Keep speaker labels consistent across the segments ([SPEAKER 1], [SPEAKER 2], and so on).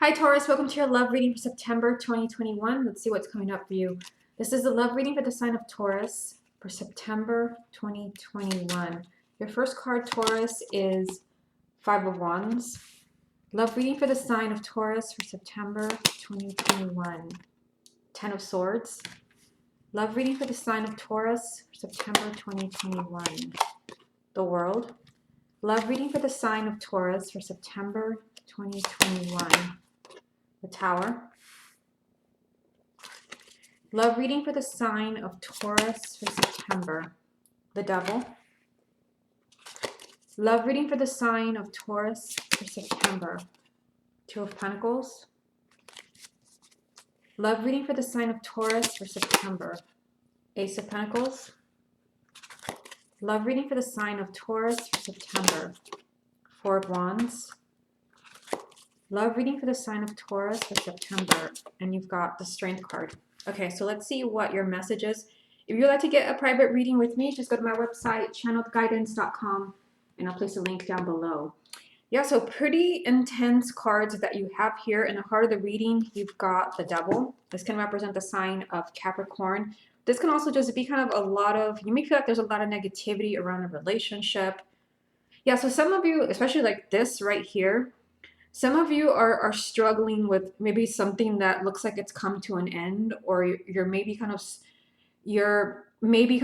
[SPEAKER 1] Hi Taurus, welcome to your love reading for September 2021. Let's see what's coming up for you. This is the love reading for the sign of Taurus for September 2021. Your first card, Taurus, is Five of Wands. Love reading for the sign of Taurus for September 2021. Ten of Swords. Love reading for the sign of Taurus for September 2021. The World. Love reading for the sign of Taurus for September 2021. The Tower. Love reading for the sign of Taurus for September. The Devil. Love reading for the sign of Taurus for September. Two of Pentacles. Love reading for the sign of Taurus for September. Ace of Pentacles. Love reading for the sign of Taurus for September. Four of Wands. Love reading for the sign of Taurus for September. And you've got the Strength card. Okay, so let's see what your message is. If you'd like to get a private reading with me, just go to my website, channeledguidance.com, and I'll place a link down below. Yeah, so pretty intense cards that you have here. In the heart of the reading, you've got the Devil. This can represent the sign of Capricorn. This can also just be kind of a lot of, you may feel like there's a lot of negativity around a relationship. Yeah, so some of you, especially like this right here, some of you are struggling with maybe something that looks like it's come to an end, or you're maybe kind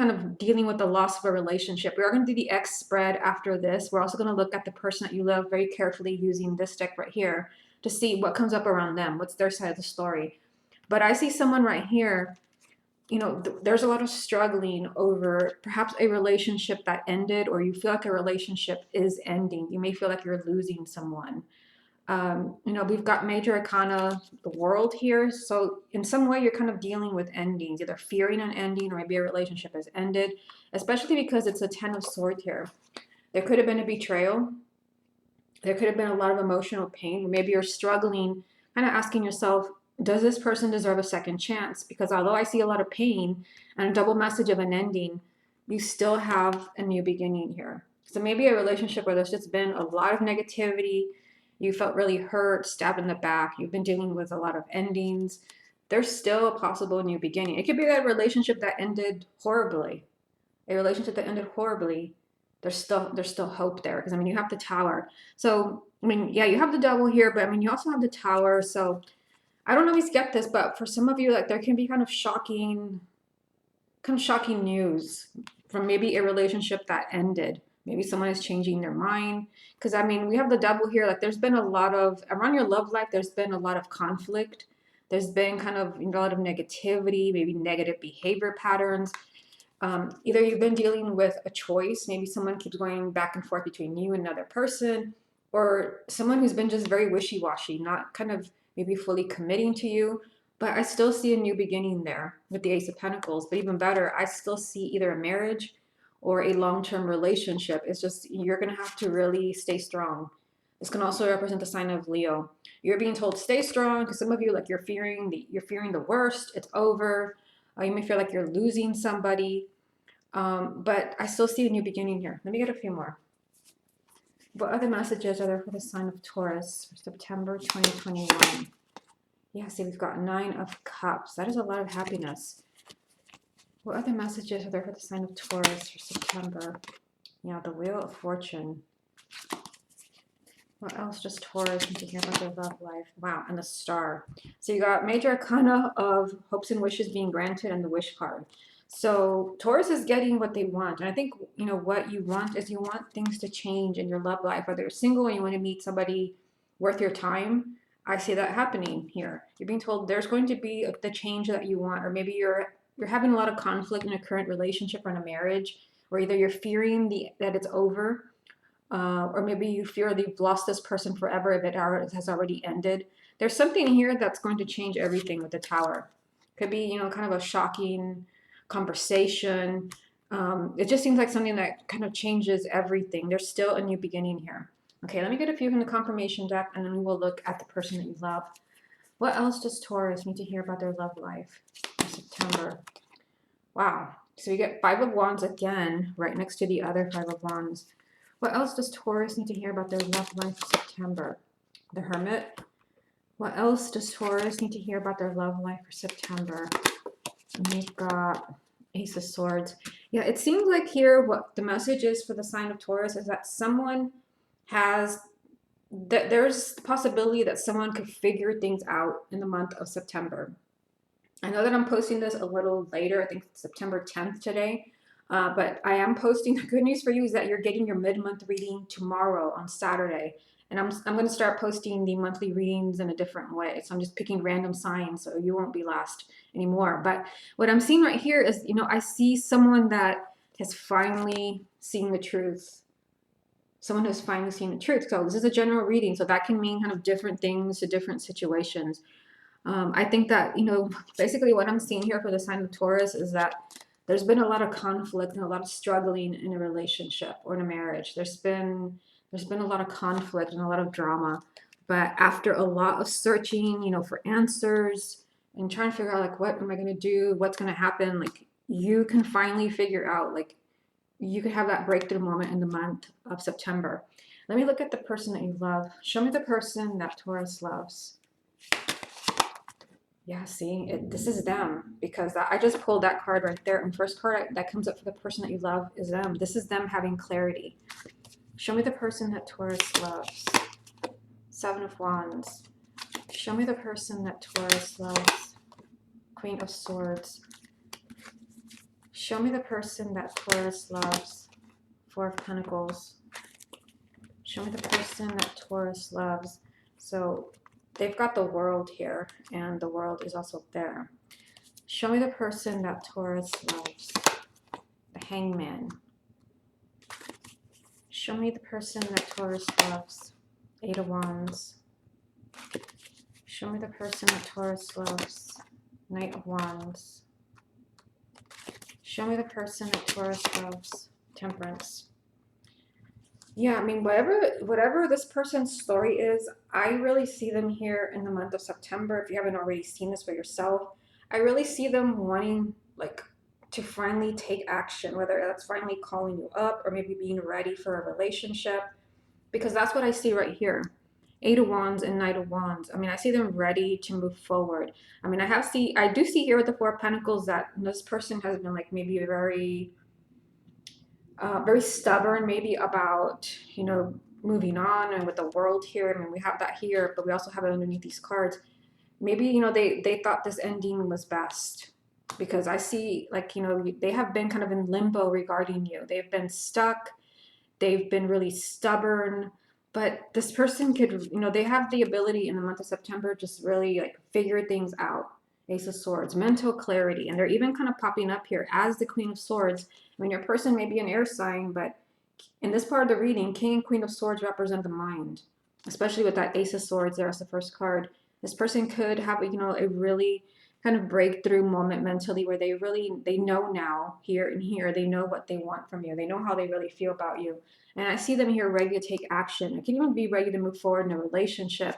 [SPEAKER 1] of dealing with the loss of a relationship. We are going to do the X spread after this. We're also going to look at the person that you love very carefully using this deck right here to see what comes up around them. What's their side of the story? But I see someone right here, you know, there's a lot of struggling over perhaps a relationship that ended, or you feel like a relationship is ending. You may feel like you're losing someone. You know, we've got major arcana, the World here. So in some way, you're kind of dealing with endings, either fearing an ending or maybe a relationship has ended, especially because it's a Ten of Swords here. There could have been a betrayal. There could have been a lot of emotional pain. Maybe you're struggling, kind of asking yourself, does this person deserve a second chance? Because although I see a lot of pain and a double message of an ending, you still have a new beginning here. So maybe a relationship where there's just been a lot of negativity, you felt really hurt, stabbed in the back, you've been dealing with a lot of endings, there's still a possible new beginning. It could be that relationship that ended horribly. A relationship that ended horribly, there's still hope there. Because I mean, you have the Tower. So I mean, yeah, you have the Devil here, but I mean, you also have the Tower. So I don't always get this, but for some of you, like there can be kind of shocking news from maybe a relationship that ended. Maybe someone is changing their mind. Because I mean, we have the Devil here. Like there's been a lot of, around your love life, there's been a lot of conflict. There's been kind of a lot of negativity, maybe negative behavior patterns. Either you've been dealing with a choice, maybe someone keeps going back and forth between you and another person, or someone who's been just very wishy-washy, not kind of maybe fully committing to you. But I still see a new beginning there with the Ace of Pentacles. But even better, I still see either a marriage or a long-term relationship. It's just you're going to have to really stay strong. This can also represent the sign of Leo. You're being told stay strong because some of you, like, you're fearing the worst. It's over. You may feel like you're losing somebody. But I still see a new beginning here. Let me get a few more. What other messages are there for the sign of Taurus for September 2021? Yeah, see, we've got Nine of Cups. That is a lot of happiness. What other messages are there for the sign of Taurus for September? Yeah, the Wheel of Fortune. What else does Taurus need to hear about their love life? Wow, and the Star. So you got major arcana of hopes and wishes being granted and the Wish card. So Taurus is getting what they want. And I think, you know, what you want is you want things to change in your love life. Whether you're single and you want to meet somebody worth your time, I see that happening here. You're being told there's going to be the change that you want, or maybe you're having a lot of conflict in a current relationship or in a marriage, or either you're fearing that it's over, or maybe you fear that you've lost this person forever if it has already ended. There's something here that's going to change everything with the Tower. Could be, you know, kind of a shocking conversation. It just seems like something that kind of changes everything. There's still a new beginning here. Okay, let me get a few from the confirmation deck, and then we will look at the person that you love. What else does Taurus need to hear about their love life in September? Wow. So we get Five of Wands again, right next to the other Five of Wands. What else does Taurus need to hear about their love life in September? The Hermit. What else does Taurus need to hear about their love life for September? And we've got Ace of Swords. Yeah, it seems like here what the message is for the sign of Taurus is that someone has there's the possibility that someone could figure things out in the month of September. I know that I'm posting this a little later, I think September 10th today, but I am posting. The good news for you is that you're getting your mid-month reading tomorrow on Saturday. And I'm going to start posting the monthly readings in a different way. So I'm just picking random signs so you won't be lost anymore. But what I'm seeing right here is, I see someone that has finally seen the truth. Someone who's finally seen the truth. So this is a general reading. So that can mean kind of different things to different situations. I think that, basically what I'm seeing here for the sign of Taurus is that there's been a lot of conflict and a lot of struggling in a relationship or in a marriage. There's been a lot of conflict and a lot of drama. But after a lot of searching, for answers and trying to figure out like, what am I going to do? What's going to happen? Like, you can finally figure out, like, you could have that breakthrough moment in the month of September. Let me look at the person that you love. Show me the person that Taurus loves. Yeah, see, this is them, because I just pulled that card right there. And first card that comes up for the person that you love is them. This is them having clarity. Show me the person that Taurus loves. Seven of Wands. Show me the person that Taurus loves. Queen of Swords. Show me the person that Taurus loves. Four of Pentacles. Show me the person that Taurus loves. So they've got the World here, and the World is also there. Show me the person that Taurus loves. The Hangman. Show me the person that Taurus loves. Eight of Wands. Show me the person that Taurus loves. Knight of Wands. Show me the person that Taurus loves. Temperance. Yeah, I mean, whatever this person's story is, I really see them here in the month of September. If you haven't already seen this for yourself, I really see them wanting, like, to finally take action, whether that's finally calling you up or maybe being ready for a relationship, because that's what I see right here. Eight of Wands and Knight of Wands. I mean, I see them ready to move forward. I mean, I do see here with the Four of Pentacles that this person has been, like, maybe very stubborn maybe about, moving on, and with the World here. I mean, we have that here, but we also have it underneath these cards. Maybe, they thought this ending was best, because I see, like, they have been kind of in limbo regarding you. They've been stuck. They've been really stubborn. But this person could, they have the ability in the month of September just really, like, figure things out. Ace of Swords, mental clarity. And they're even kind of popping up here as the Queen of Swords. I mean, your person may be an air sign, but in this part of the reading, King and Queen of Swords represent the mind, especially with that Ace of Swords there as the first card. This person could have, a really kind of breakthrough moment mentally, where they know now, here and here, they know what they want from you. They know how they really feel about you. And I see them here ready to take action. It can even be ready to move forward in a relationship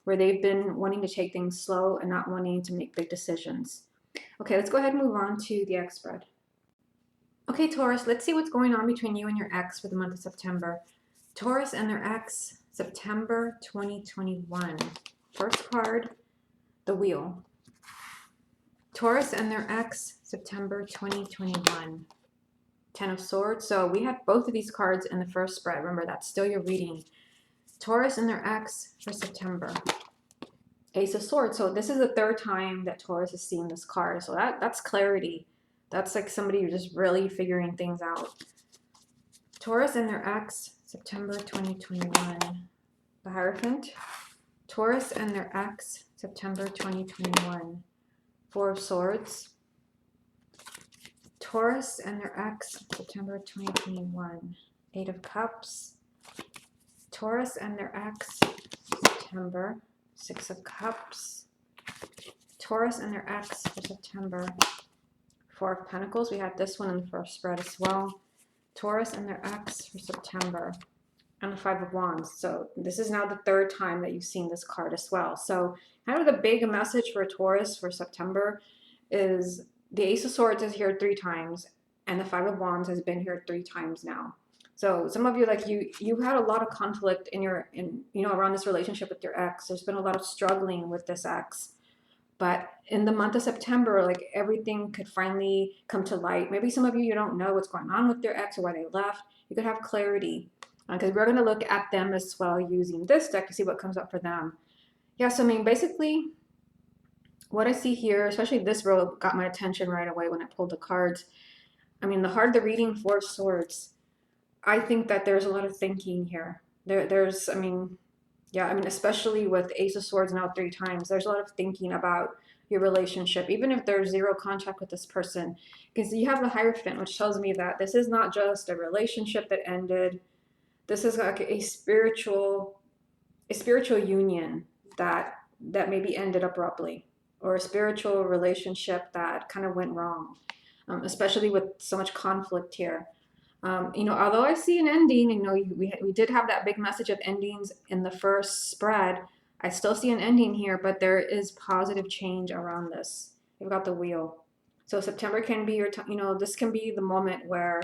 [SPEAKER 1] where they've been wanting to take things slow and not wanting to make big decisions. Okay, let's go ahead and move on to the X spread. Okay, Taurus, let's see what's going on between you and your ex for the month of September. Taurus and their ex, September 2021. First card, the Wheel. Taurus and their ex, September 2021. Ten of Swords. So we had both of these cards in the first spread. Remember, that's still your reading. Taurus and their ex for September. Ace of Swords. So this is the third time that Taurus has seen this card. So that's clarity. That's like somebody who's just really figuring things out. Taurus and their ex, September 2021. The Hierophant. Taurus and their ex, September 2021. Four of Swords. Taurus and their ex, September 2021. Eight of Cups. Taurus and their ex, September. Six of Cups. Taurus and their ex for September. Four of Pentacles. We had this one in the first spread as well. Taurus and their ex for September. And the Five of Wands. So this is now the third time that you've seen this card as well. So kind of the big message for Taurus for September is the Ace of Swords is here 3 times, and the Five of Wands has been here 3 times now. So some of you, like you had a lot of conflict in around this relationship with your ex. There's been a lot of struggling with this ex. But in the month of September, like everything could finally come to light. Maybe some of you don't know what's going on with their ex or why they left. You could have clarity because we're going to look at them as well using this deck to see what comes up for them. Yeah, so I mean, basically, what I see here, especially this row, got my attention right away when I pulled the cards. I mean, the reading, Four of Swords. I think that there's a lot of thinking here. I mean, yeah, I mean, especially with Ace of Swords now 3 times, there's a lot of thinking about your relationship, even if there's zero contact with this person. Because you have the Hierophant, which tells me that this is not just a relationship that ended. This is like a spiritual union that maybe ended abruptly, or a spiritual relationship that kind of went wrong, especially with so much conflict here. Although I see an ending, we did have that big message of endings in the first spread. I still see an ending here, but there is positive change around this. You've got the wheel. So September can be this can be the moment where,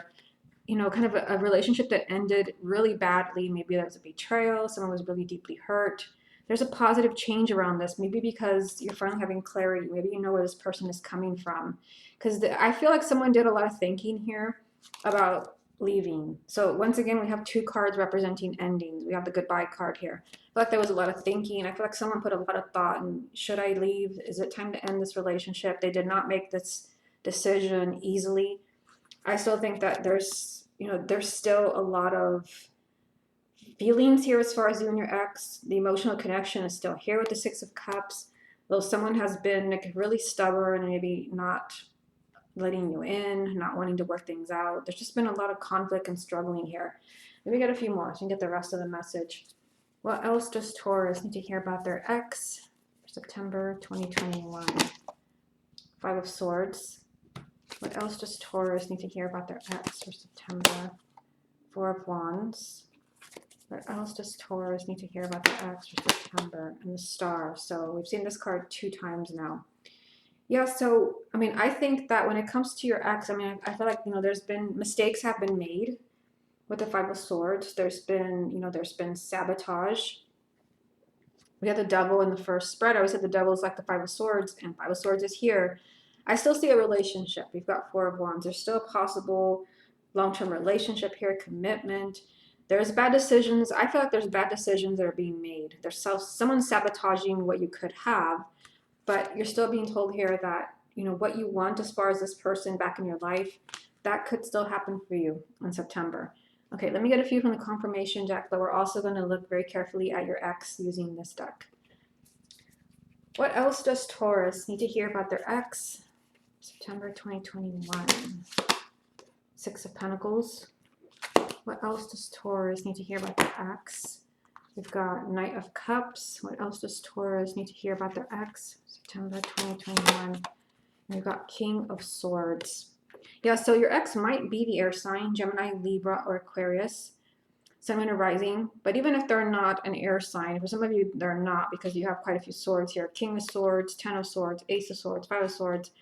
[SPEAKER 1] kind of a relationship that ended really badly. Maybe there was a betrayal, someone was really deeply hurt. There's a positive change around this, maybe because you're finally having clarity. Maybe you know where this person is coming from. Because I feel like someone did a lot of thinking here about leaving. So once again, we have 2 cards representing endings. We have the goodbye card here. I feel like there was a lot of thinking. I feel like someone put a lot of thought in, should I leave? Is it time to end this relationship? They did not make this decision easily. I still think that there's still a lot of feelings here as far as you and your ex. The emotional connection is still here with the Six of Cups. Though someone has been like really stubborn and maybe not letting you in, not wanting to work things out. There's just been a lot of conflict and struggling here. Let me get a few more so we can get the rest of the message. What else does Taurus need to hear about their ex for September 2021? 5 of Swords. What else does Taurus need to hear about their ex for September? 4 of Wands. What else does Taurus need to hear about their ex for September? And the Star. So we've seen this card 2 times now. Yeah, so I mean, I think that when it comes to your ex, I mean, I feel like there's been mistakes have been made with the 5 of Swords. There's been sabotage. We had the Devil in the first spread. I always said the Devil is like the 5 of Swords, and 5 of Swords is here. I still see a relationship. We've got 4 of Wands. There's still a possible long-term relationship here, commitment. There's bad decisions. I feel like there's bad decisions that are being made. There's someone sabotaging what you could have. But you're still being told here that, what you want as far as this person back in your life, that could still happen for you in September. Okay, let me get a few from the confirmation deck, but we're also going to look very carefully at your ex using this deck. What else does Taurus need to hear about their ex? September 2021. 6 of Pentacles. What else does Taurus need to hear about their ex? We've got Knight of Cups. What else does Taurus need to hear about their ex? September 2021. And we've got King of Swords. Yeah, so your ex might be the air sign, Gemini, Libra, or Aquarius, Sun, Moon, or Rising. But even if they're not an air sign, for some of you, they're not because you have quite a few swords here. King of Swords, 10 of Swords, Ace of Swords, 5 of Swords.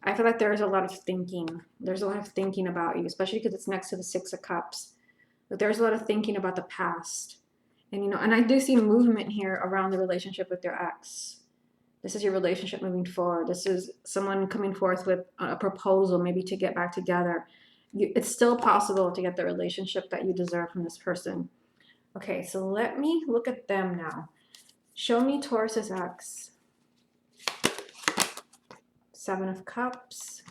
[SPEAKER 1] I feel like there's a lot of thinking. There's a lot of thinking about you, especially because it's next to the 6 of Cups. But there's a lot of thinking about the past. And, and I do see movement here around the relationship with your ex. This is your relationship moving forward. This is someone coming forth with a proposal, maybe to get back together. It's still possible to get the relationship that you deserve from this person. Okay, so let me look at them now. Show me Taurus's ex. 7 of Cups.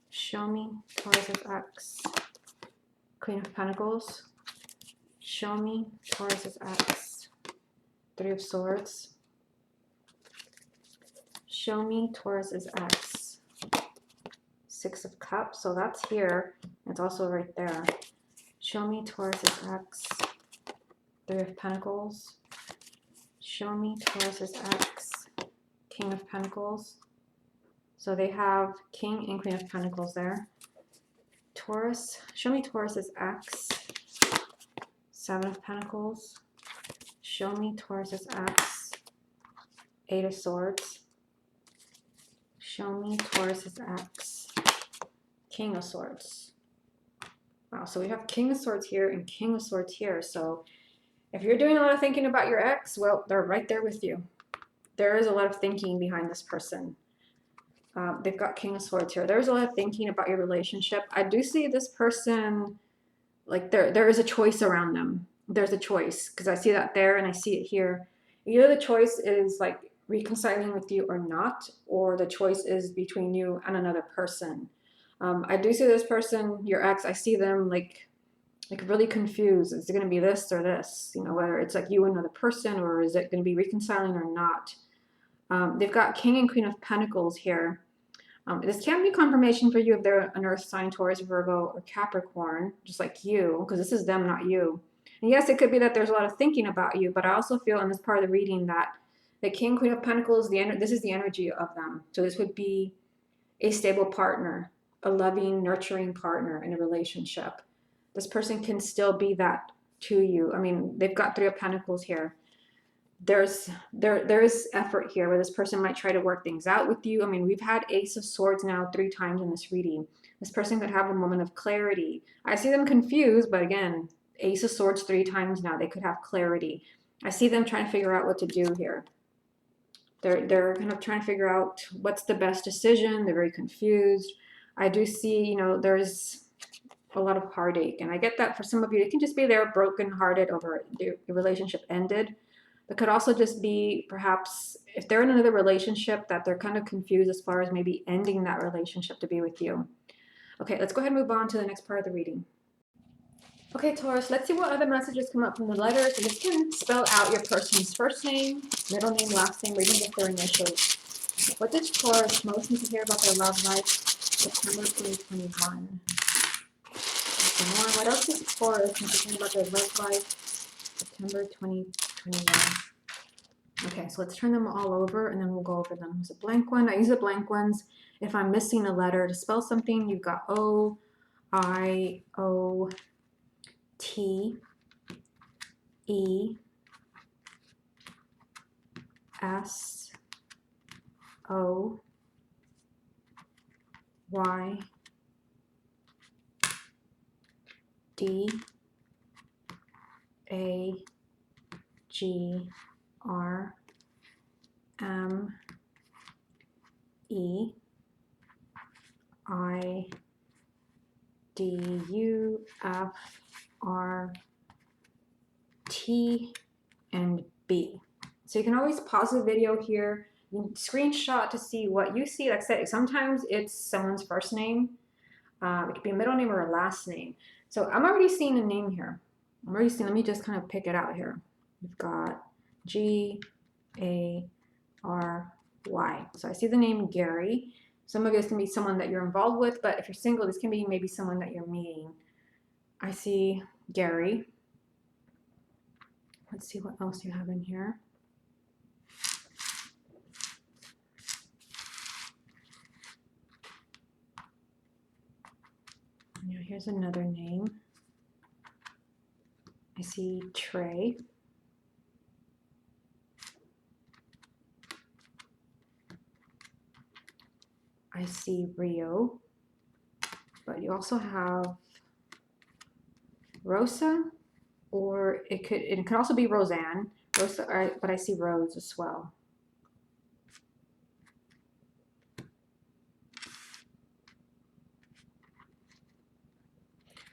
[SPEAKER 1] Show me Taurus's ex. Queen of Pentacles. Show me Taurus's ex. 3 of Swords. Show me Taurus's ex. 6 of Cups. So that's here. It's also right there. Show me Taurus's ex. 3 of Pentacles. Show me Taurus's ex. King of Pentacles. So they have King and Queen of Pentacles there. Taurus. Show me Taurus's ex. 7 of Pentacles. Show me Taurus's ex. 8 of Swords. Show me Taurus's ex. King of Swords. Wow, so we have King of Swords here and King of Swords here. So if you're doing a lot of thinking about your ex, well, they're right there with you. There is a lot of thinking behind this person. They've got King of Swords here. There's a lot of thinking about your relationship. I do see this person, like there is a choice around them. There's a choice because I see that there and I see it here. Either the choice is like reconciling with you or not, or the choice is between you and another person. I do see this person, your ex. I see them like really confused. Is it going to be this or this? You know, whether it's like you and another person, or is it going to be reconciling or not? They've got King and Queen of Pentacles here. This can be confirmation for you if they're an Earth sign, Taurus, Virgo, or Capricorn, just like you, because this is them, not you. And yes, it could be that there's a lot of thinking about you, but I also feel in this part of the reading that the King, Queen of Pentacles, this is the energy of them. So this would be a stable partner, a loving, nurturing partner in a relationship. This person can still be that to you. I mean, they've got Three of Pentacles here. There is effort here where this person might try to work things out with you. I mean, we've had Ace of Swords now 3 times in this reading. This person could have a moment of clarity. I see them confused, but again, Ace of Swords 3 times now. They could have clarity. I see them trying to figure out what to do here. They're kind of trying to figure out what's the best decision. They're very confused. I do see, you know, there's a lot of heartache, and I get that for some of you. It can just be they're brokenhearted over the relationship ended. It could also just be perhaps if they're in another relationship that they're kind of confused as far as maybe ending that relationship to be with you. Okay, let's go ahead and move on to the next part of the reading. Okay, Taurus, let's see what other messages come up from the letters. And this can spell out your person's first name, middle name, last name, or even just their initials. What does Taurus most need to hear about their love life? September 2021. What else does Taurus need to hear about their love life? September 2021. Okay, so let's turn them all over and then we'll go over them. There's a blank one. I use the blank ones if I'm missing a letter to spell something. You've got O, I, O, T, E, S, O, Y, D, A, G, R, M, E, I, D, U, F, R, T, and B. So you can always pause the video here, you can screenshot to see what you see. Like I said, sometimes it's someone's first name. It could be a middle name or a last name. So I'm already seeing a name here. I'm already seeing, let me just kind of pick it out here. We've got G, A, R, Y. So I see the name Gary. Some of this can be someone that you're involved with, but if you're single, this can be maybe someone that you're meeting. I see Gary. Let's see what else you have in here. Now here's another name. I see Trey. I see Rio. But you also have Rosa, or it could also be Roseanne. Rosa, but I see Rose as well.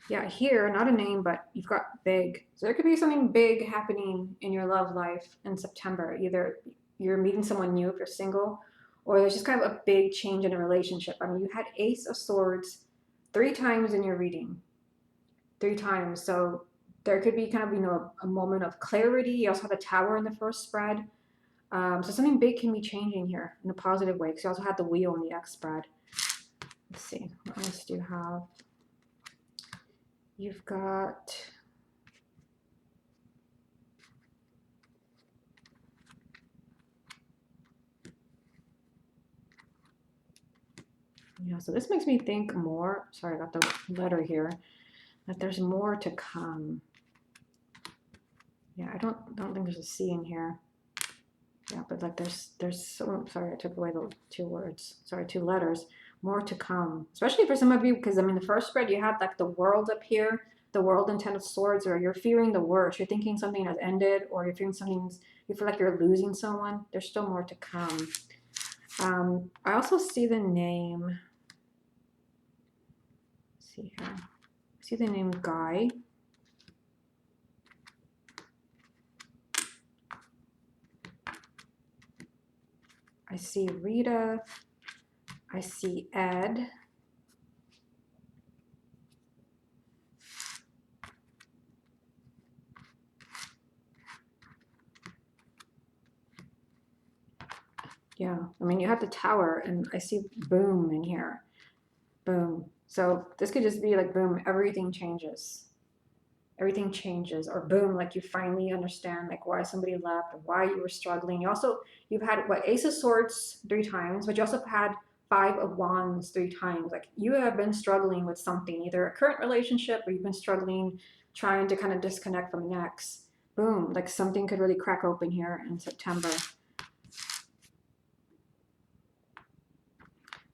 [SPEAKER 1] Yeah, here, not a name, but you've got big. So there could be something big happening in your love life in September. Either you're meeting someone new if you're single, or there's just kind of a big change in a relationship. I mean, you had Ace of Swords 3 times in your reading. 3 times. So there could be kind of, you know, a moment of clarity. You also have a Tower in the first spread. So something big can be changing here in a positive way, because you also have the Wheel in the X spread. Let's see, what else do you have? You've got yeah, so this makes me think more, sorry, I got the letter here, that there's more to come. Yeah, I don't think there's a C in here. Yeah, but like there's so, sorry, I took away the 2 words. Sorry, 2 letters. more to come, especially for some of you, because I mean, the first spread you had like the world up here, the world and 10 of swords, or you're fearing the worst. You're thinking something has ended, or you're feeling something's, you feel like you're losing someone. There's still more to come. I also see the name, let's see here. I see the name Guy. I see Rita. I see Ed. Yeah, I mean, you have the tower, and I see boom in here. Boom. So this could just be like boom, everything changes. Everything changes, or boom, like you finally understand like why somebody left, or why you were struggling. You've had what, Ace of Swords 3 times, but you also had 5 of Wands 3 times. Like you have been struggling with something, either a current relationship, or you've been struggling trying to kind of disconnect from an ex. Boom, like something could really crack open here in September.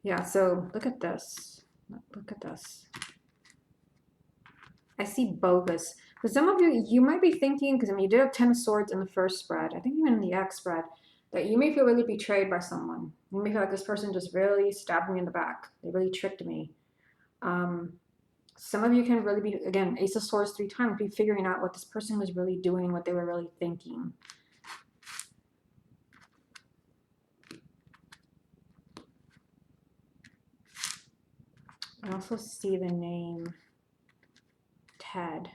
[SPEAKER 1] Yeah, so look at this. Look at this. I see bogus. For some of you, you might be thinking, because I mean, you did have 10 of Swords in the first spread, I think even in the X spread, that you may feel really betrayed by someone. You may feel like this person just really stabbed me in the back. They really tricked me. Some of you can really be, again, Ace of Swords 3 times, be figuring out what this person was really doing, what they were really thinking. I also see the name Ted.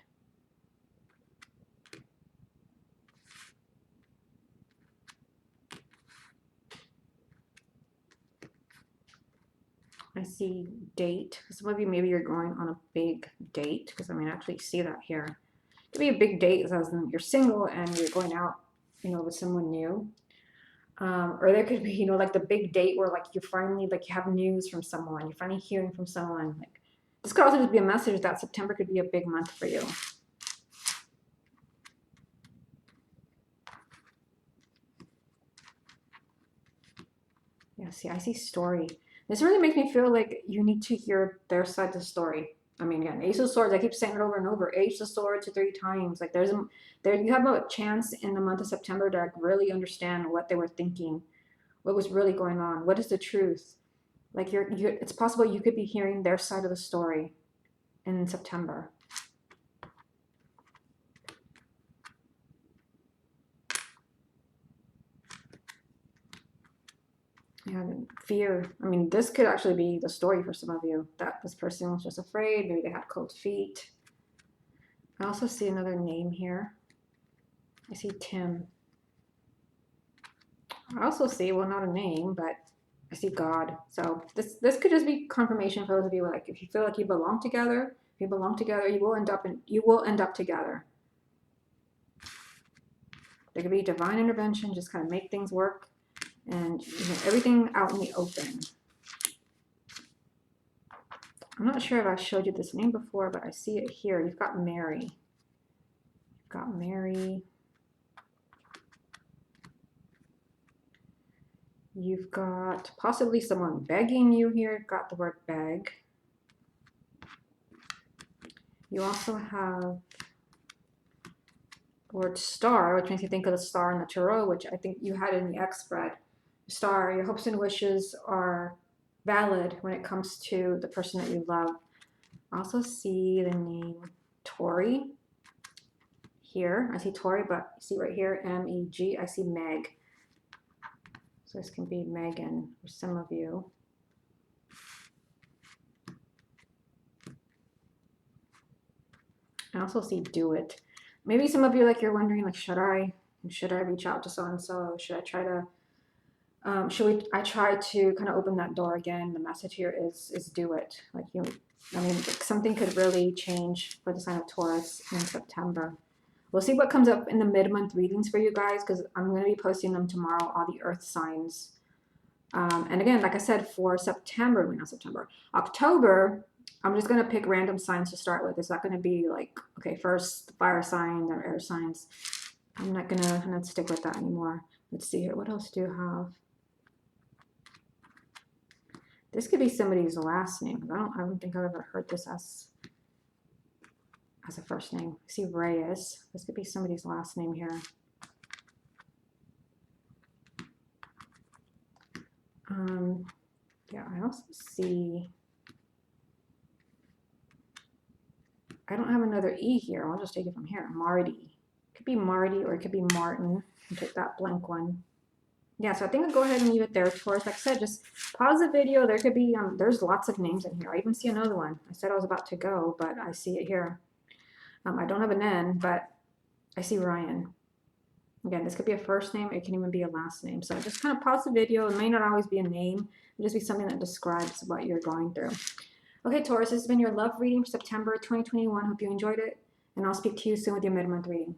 [SPEAKER 1] I see date. Some of you, maybe you're going on a big date, because I mean, I actually see that here. It could be a big date, as in you're single and you're going out, with someone new. Or there could be, like the big date where like you finally, like you have news from someone, you're finally hearing from someone. Like this could also just be a message that September could be a big month for you. Yeah, see, I see story. This really makes me feel like you need to hear their side of the story. I mean, again, Ace of Swords, I keep saying it over and over. Ace of Swords 3 times. Like there you have a chance in the month of September to like really understand what they were thinking, what was really going on, what is the truth. Like it's possible you could be hearing their side of the story in September. Yeah, fear. I mean, this could actually be the story for some of you, that this person was just afraid. Maybe they had cold feet. I also see another name here. I see Tim. I also see, well, not a name, but I see God. So this could just be confirmation for those of you, like if you feel like you belong together, you will end up together. There could be divine intervention, just kind of make things work, and everything out in the open. I'm not sure if I showed you this name before, but I see it here. You've got Mary. You've got Mary. You've got possibly someone begging you here. You've got the word beg. You also have the word star, which makes you think of the star in the tarot, which I think you had in the X spread. Star, your hopes and wishes are valid when it comes to the person that you love. I also see the name Tori here. I see Tori, but see right here, M-E-G, I see Meg. So this can be Megan for some of you. I also see do it. Maybe some of you, like, you're wondering, like, should I reach out to so-and-so? Should I try to, I try to kind of open that door again? The message here is do it. Like I mean, something could really change for the sign of Taurus in September. We'll see what comes up in the mid-month readings for you guys, because I'm going to be posting them tomorrow, all the earth signs. And again, like I said, for September, not September, October, I'm just going to pick random signs to start with. It's not going to be like, okay, first fire signs or air signs. I'm not going to stick with that anymore. Let's see here. What else do you have? This could be somebody's last name. I don't think I've ever heard this as a first name. I see Reyes. This could be somebody's last name here. Yeah, I also see, I don't have another E here. I'll just take it from here. Marty. It could be Marty or it could be Martin. I'll take that blank one. Yeah, so I think I'll go ahead and leave it there, Taurus. Like I said, just pause the video. There could be, there's lots of names in here. I even see another one. I said I was about to go, but I see it here. I don't have an N, but I see Ryan. Again, this could be a first name. It can even be a last name. So just kind of pause the video. It may not always be a name. It'll just be something that describes what you're going through. Okay, Taurus, this has been your love reading for September 2021. Hope you enjoyed it, and I'll speak to you soon with your mid-month reading.